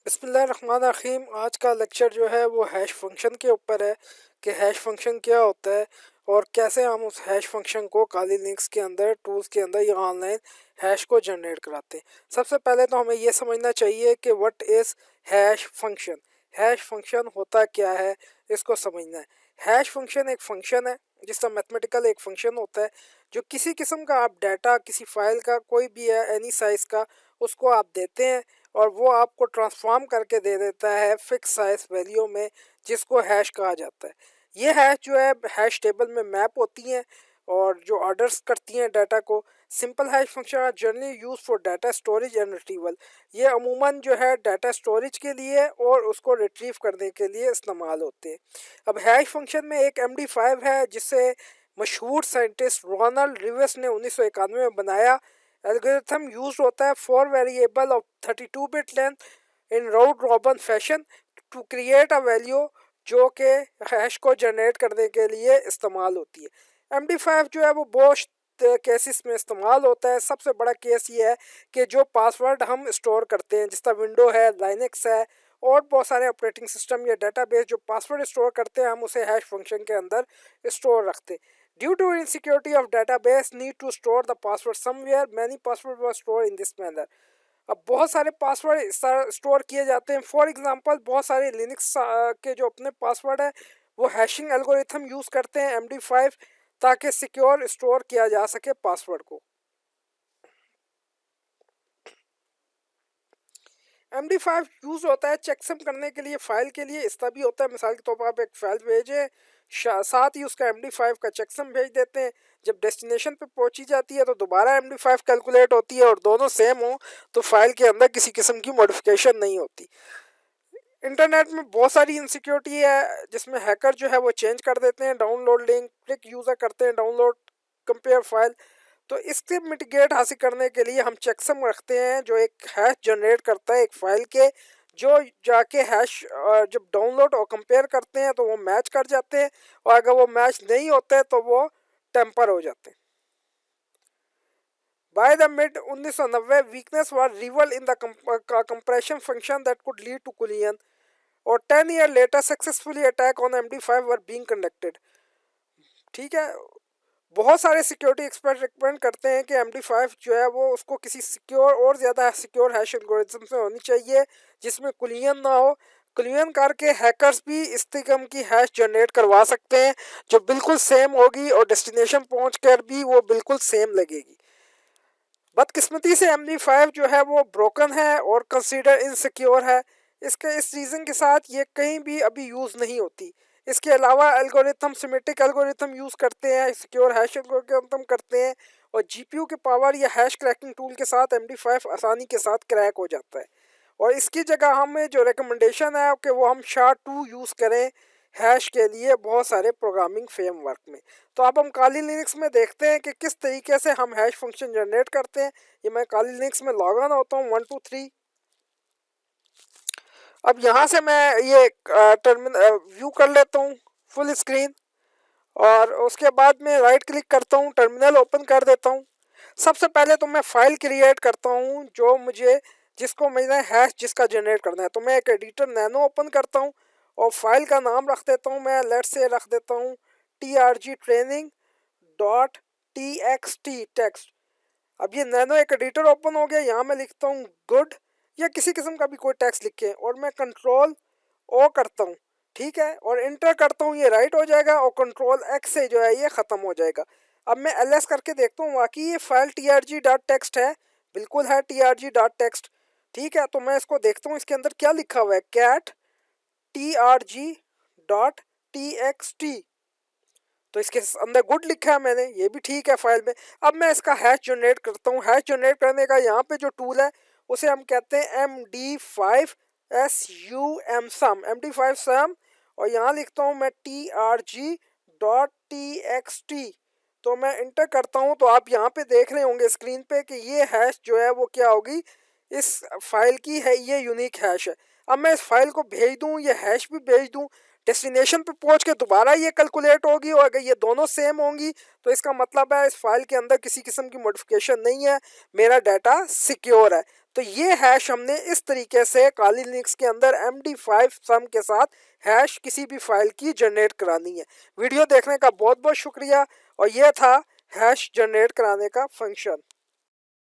बिस्मिल्लाहिर्रहमानिर्रहीम। आज का लेक्चर जो है वो हैश फंक्शन के ऊपर है कि हैश फंक्शन क्या होता है और कैसे हम उस हैश फंक्शन को काली लिंक्स के अंदर टूल्स के अंदर या ऑनलाइन हैश को जनरेट कराते हैं। सबसे पहले तो हमें ये समझना चाहिए कि what is hash function. Hash function होता क्या है, इसको समझना है। हैश फंक्शन एक फंक्शन है जिसका मैथमेटिकल एक फंक्शन होता है जो किसी किस्म का आप डाटा किसी फाइल का कोई भी है एनी साइज़ का उसको आप देते हैं और वो आपको ट्रांसफॉर्म करके दे देता है फिक्स साइज वैल्यू में, जिसको हैश कहा जाता है। ये हैश जो है हैश टेबल में मैप होती हैं और जो ऑर्डर्स करती हैं डाटा को। Simple hash function are generally use for data storage and retrieval. ये अमूमन जो है डाटा स्टोरेज के लिए और उसको रिट्रीव करने के लिए इस्तेमाल होते हैं। अब हैश फंक्शन में एक MD5 है जिससे मशहूर साइंटिस्ट रोनाल्ड रिवेस ने 1991 में बनाया। एल्गोरिथम यूज होता है for variable of 32 bit length in round robin fashion to create a value जो कि हैश को जनरेट करने के लिए इस्तेमाल होती है। MD5 जो है वो बहुत केसेस में इस्तेमाल होता है। सबसे बड़ा केस ये है कि जो पासवर्ड हम स्टोर करते हैं, जिसका विंडो है, लाइनक्स है और बहुत सारे ऑपरेटिंग सिस्टम या डेटाबेस जो पासवर्ड स्टोर करते हैं, हम उसे हैश फंक्शन के अंदर स्टोर रखते हैं। Due to insecurity of database need to store the password somewhere, many passwords were stored in this manner. अब बहुत सारे पासवर्ड स्टोर किए जाते हैं। फॉर एग्जांपल बहुत सारे लिनक्स के जो अपने पासवर्ड है वो हैशिंग एल्गोरिथम यूज़ करते हैं MD5 ताकि सिक्योर स्टोर किया जा सके पासवर्ड को। MD5 यूज़ होता है चेकसम करने के लिए, फाइल के लिए इसका भी होता है। मिसाल के तौर पर आप एक फाइल भेजें, साथ ही उसका MD5 का चेकसम भेज देते हैं। जब डेस्टिनेशन पे पहुंची जाती है तो दोबारा MD5 कैलकुलेट होती है और दोनों सेम हो तो फाइल के अंदर किसी किस्म की मॉडिफिकेशन नहीं होती। इंटरनेट में बहुत सारी इनसिक्योरिटी है जिसमें हैकर जो है वो चेंज कर देते हैं डाउनलोड लिंक, क्लिक यूज़र करते हैं डाउनलोड कंपेयर फाइल। तो इससे मिटिगेट हासिल करने के लिए हम चेकसम रखते हैं जो एक हैश जनरेट करता है एक फ़ाइल के, जो जाके हैश जब डाउनलोड और कंपेयर करते हैं तो वो मैच कर जाते हैं और अगर वो मैच नहीं होते तो वो टेम्पर हो जाते हैं। By the mid 1990 weakness was revealed in the compression function that could lead to collision और 10 year later successfully attack on MD5 were being conducted. ठीक है, बहुत सारे सिक्योरिटी एक्सपर्ट रिकमेंड करते हैं कि MD5 जो है वो उसको किसी सिक्योर और ज़्यादा सिक्योर हैश एल्गोरिथम से होनी चाहिए जिसमें कुलियन ना हो। कुलियन करके हैकर्स भी इस किस्म की हैश जनरेट करवा सकते हैं जो बिल्कुल सेम होगी और डेस्टिनेशन पहुंचकर भी वो बिल्कुल सेम लगेगी। बदकिस्मती से MD5 जो है वो ब्रोकन है और कंसीडर इनसिक्योर है। इसके इस रीज़न के साथ ये कहीं भी अभी यूज़ नहीं होती। इसके अलावा एल्गोरिथम सिमेट्रिक एल्गोरिथम यूज़ करते हैं, सिक्योर हैश एल्गोरिथम करते हैं और GPU के पावर या हैश क्रैकिंग टूल के साथ MD5 आसानी के साथ क्रैक हो जाता है। और इसकी जगह हमें जो रिकमेंडेशन है कि वो हम SHA-2 यूज़ करें हैश के लिए बहुत सारे प्रोग्रामिंग फ्रेमवर्क में। तो अब हम काली लिनक्स में देखते हैं कि किस तरीके से हम हैश फंक्शन जनरेट करते हैं। ये मैं काली लिनक्स में लॉग ऑन होता हूँ 1 2 3। अब यहाँ से मैं ये टर्मिनल व्यू कर लेता हूँ फुल स्क्रीन और उसके बाद में राइट क्लिक करता हूँ, टर्मिनल ओपन कर देता हूँ। सबसे पहले तो मैं फाइल क्रिएट करता हूँ जो मुझे जिसको मैंने हैश जिसका जनरेट करना है। तो मैं एक एडिटर नैनो ओपन करता हूँ और फाइल का नाम रख देता हूँ, मैं लेट्स से रख देता हूँ TRG training dot TXT text. अब ये नैनो एक एडिटर ओपन हो गया। यहाँ मैं लिखता हूँ गुड या किसी किस्म का भी कोई टेक्स्ट लिखे और मैं कंट्रोल O करता हूँ। ठीक है, और इंटर करता हूँ, ये राइट हो जाएगा और कंट्रोल X से जो है ये ख़त्म हो जाएगा। अब मैं LS करके देखता हूँ, वाकई ये फाइल TRG डॉट टेक्स्ट है, बिल्कुल है TRG डॉट टेक्स्ट। ठीक है, तो मैं इसको देखता हूँ इसके अंदर क्या लिखा हुआ है, कैट TRG डॉट TXT। तो इसके अंदर गुड लिखा है मैंने, ये भी ठीक है फाइल में। अब मैं इसका हैश जनरेट करता हूँ। हैश जनरेट करने का यहाँ पे जो टूल है उसे हम कहते हैं MD5 SUM MD5 SUM और यहाँ लिखता हूँ मैं TRG डॉट TXT। तो मैं इंटर करता हूँ तो आप यहाँ पे देख रहे होंगे स्क्रीन पे कि ये हैश जो है वो क्या होगी, इस फाइल की है, ये यूनिक हैश है। अब मैं इस फाइल को भेज दूँ, ये हैश भी भेज दूँ, डेस्टिनेशन पे पहुंच के दोबारा ये कैलकुलेट होगी, और अगर ये दोनों सेम होंगी तो इसका मतलब है इस फाइल के अंदर किसी किस्म की मॉडिफिकेशन नहीं है, मेरा डाटा सिक्योर है। तो ये हैश हमने इस तरीके से काली लिनक्स के अंदर MD5 सम के साथ हैश किसी भी फाइल की जनरेट करानी है। वीडियो देखने का बहुत बहुत शुक्रिया, और ये था हैश जनरेट कराने का फंक्शन।